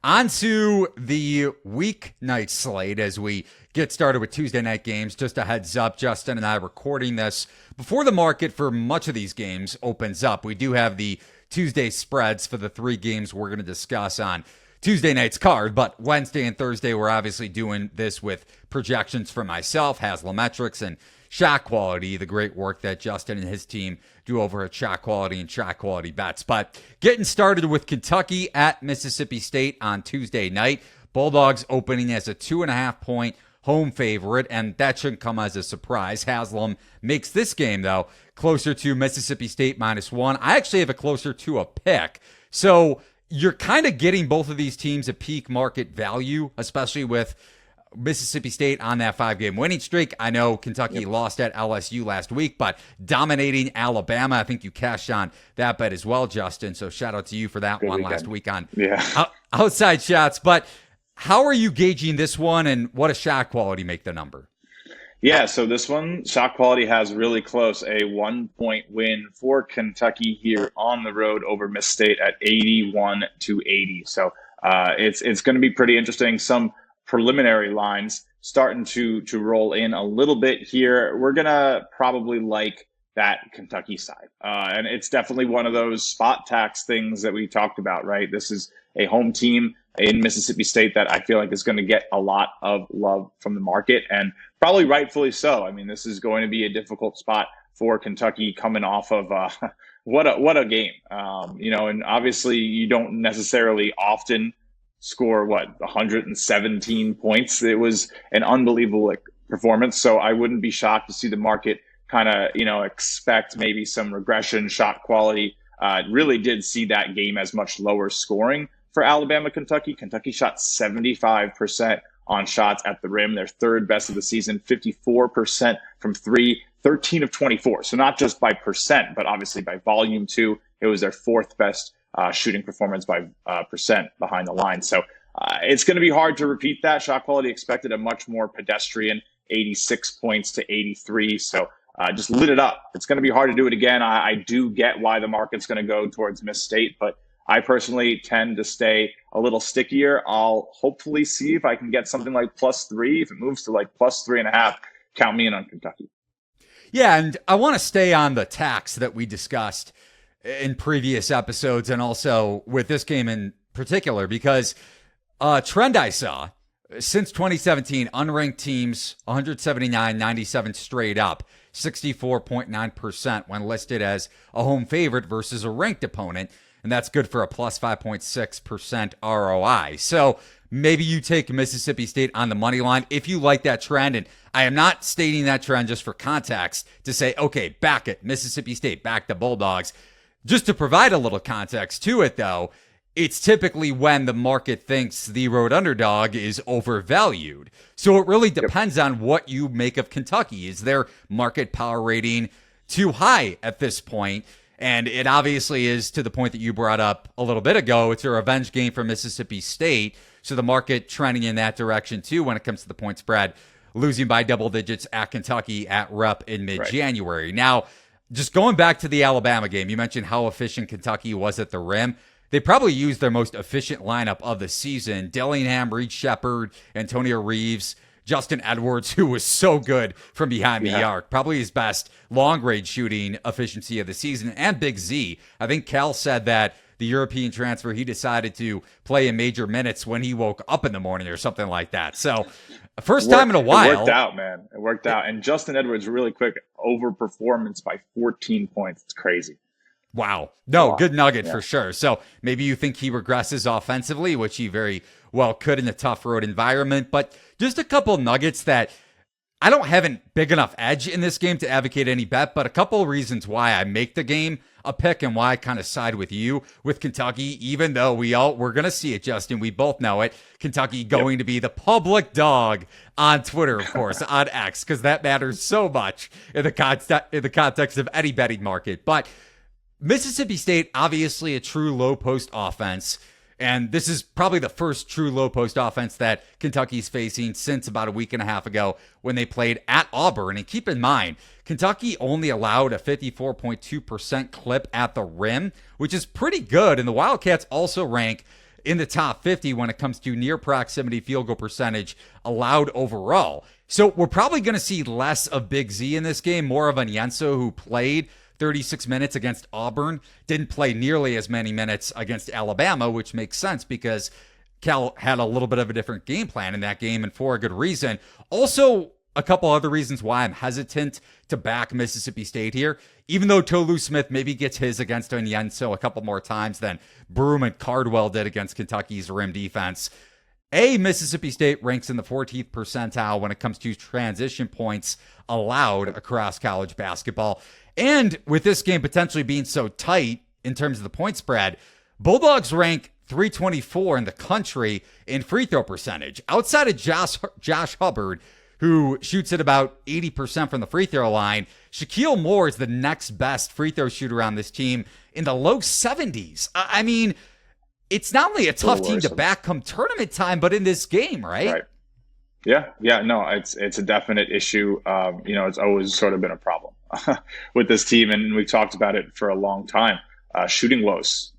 On to the weeknight slate as we get started with Tuesday night games. Just a heads up, Justin and I are recording this before the market for much of these games opens up. We do have the Tuesday spreads for the three games we're going to discuss on Tuesday night's card, but Wednesday and Thursday we're obviously doing this with projections for myself, Haslametrics, and Shot Quality, the great work that Justin and his team do over at Shot Quality and Shot Quality Bets. But getting started with Kentucky at Mississippi State on Tuesday night. Bulldogs opening as a 2.5-point home favorite, and that shouldn't come as a surprise. Haslam makes this game, though, closer to Mississippi State -1. I actually have it closer to a pick. So you're kind of getting both of these teams at peak market value, especially with Mississippi State on that 5-game winning streak. I know Kentucky lost at LSU last week, but dominating Alabama. I think you cashed on that bet as well, Justin. So shout out to you for that Good one weekend. last week on Yeah. outside shots. But how are you gauging this one, and what does Shot Quality make the number? Yeah, so this one, Shot Quality has really close, a 1-point win for Kentucky here on the road over Miss State at 81-80. So it's going to be pretty interesting. Some preliminary lines starting to roll in a little bit here. We're going to probably like that Kentucky side. And it's definitely one of those spot tax things that we talked about, right? This is a home team in Mississippi State that I feel like is going to get a lot of love from the market, and probably rightfully so. I mean, this is going to be a difficult spot for Kentucky coming off of what a game. And obviously you don't necessarily often score 117 points. It was an unbelievable performance. So I wouldn't be shocked to see the market kind of, expect maybe some regression. Shot Quality really did see that game as much lower scoring for Alabama, Kentucky. Kentucky shot 75% on shots at the rim, their third best of the season, 54% from three, 13 of 24. So not just by percent, but obviously by volume too. It was their fourth best shooting performance by percent behind the line. So it's going to be hard to repeat that. Shot Quality expected a much more pedestrian 86 points to 83. So just lit it up. It's going to be hard to do it again. I do get why the market's going to go towards Miss State, but I personally tend to stay a little stickier. I'll hopefully see if I can get something like +3. If it moves to like +3.5, count me in on Kentucky. Yeah, and I want to stay on the tax that we discussed in previous episodes, and also with this game in particular, because a trend I saw since 2017, unranked teams 179-97 straight up, 64.9% when listed as a home favorite versus a ranked opponent. And that's good for a plus 5.6% ROI. So maybe you take Mississippi State on the money line if you like that trend. And I am not stating that trend just for context to say, okay, back it, Mississippi State, back the Bulldogs. Just to provide a little context to it, though, it's typically when the market thinks the road underdog is overvalued. So it really depends on what you make of Kentucky. Is their market power rating too high at this point? And it obviously is, to the point that you brought up a little bit ago. It's a revenge game for Mississippi State. So the market trending in that direction too when it comes to the point spread, losing by double digits at Kentucky at Rupp in mid-January. Right. Now, just going back to the Alabama game, you mentioned how efficient Kentucky was at the rim. They probably used their most efficient lineup of the season. Dillingham, Reed Shepard, Antonio Reeves, Justin Edwards, who was so good from behind the arc. Probably his best long-range shooting efficiency of the season. And Big Z. I think Cal said that the European transfer, he decided to play in major minutes when he woke up in the morning or something like that. So first time in a while. It worked out, man. It worked out. And Justin Edwards, really quick, overperformance by 14 points. It's crazy. Wow. No, good nugget for sure. So maybe you think he regresses offensively, which he very well could in a tough road environment. But just a couple nuggets that I don't have a big enough edge in this game to advocate any bet, but a couple of reasons why I make the game a pick and why I kind of side with you with Kentucky, even though we're going to see it, Justin. We both know it. Kentucky going to be the public dog on Twitter, of course, on X, because that matters so much in the context of any betting market. But Mississippi State, obviously a true low post offense. And this is probably the first true low post offense that Kentucky's facing since about a week and a half ago when they played at Auburn. And keep in mind, Kentucky only allowed a 54.2% clip at the rim, which is pretty good. And the Wildcats also rank in the top 50 when it comes to near proximity field goal percentage allowed overall. So we're probably going to see less of Big Z in this game, more of Onyenso, who played 36 minutes against Auburn, didn't play nearly as many minutes against Alabama, which makes sense because Cal had a little bit of a different game plan in that game, and for a good reason. Also, a couple other reasons why I'm hesitant to back Mississippi State here. Even though Tolu Smith maybe gets his against Onyenso a couple more times than Broome and Cardwell did against Kentucky's rim defense. Mississippi State ranks in the 14th percentile when it comes to transition points allowed across college basketball. And with this game potentially being so tight in terms of the point spread, Bulldogs rank 324 in the country in free throw percentage. Outside of Josh Hubbard, who shoots at about 80% from the free throw line, Shaquille Moore is the next best free throw shooter on this team in the low 70s. I mean, it's not only a tough team to back come tournament time, but in this game, right? Yeah, no, it's a definite issue. It's always sort of been a problem with this team, and we've talked about it for a long time. Shooting woes.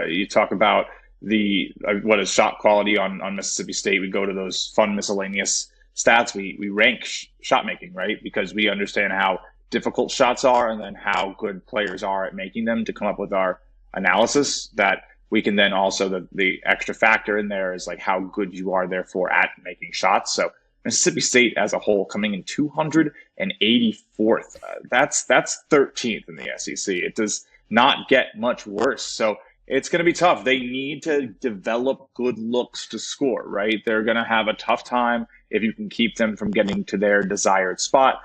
You talk about what is shot quality on Mississippi State. We go to those fun miscellaneous stats. We rank shot making, right? Because we understand how difficult shots are and then how good players are at making them to come up with our analysis that we can then also, the extra factor in there is like how good you are therefore at making shots. So Mississippi State as a whole coming in 284th. That's 13th in the SEC. It does not get much worse. So it's going to be tough. They need to develop good looks to score, right? They're going to have a tough time if you can keep them from getting to their desired spot.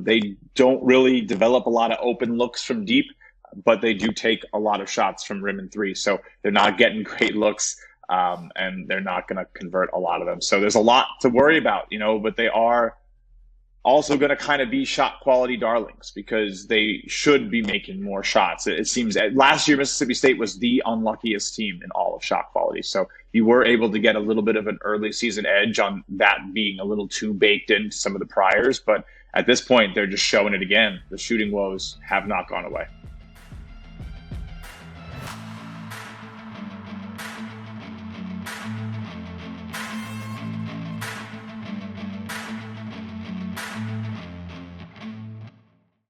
They don't really develop a lot of open looks from deep, but they do take a lot of shots from rim and three. So they're not getting great looks, and they're not going to convert a lot of them. So there's a lot to worry about, but they are also going to kind of be shot quality darlings because they should be making more shots. It seems last year Mississippi State was the unluckiest team in all of shot quality. So you were able to get a little bit of an early season edge on that being a little too baked into some of the priors. But at this point, they're just showing it again. The shooting woes have not gone away.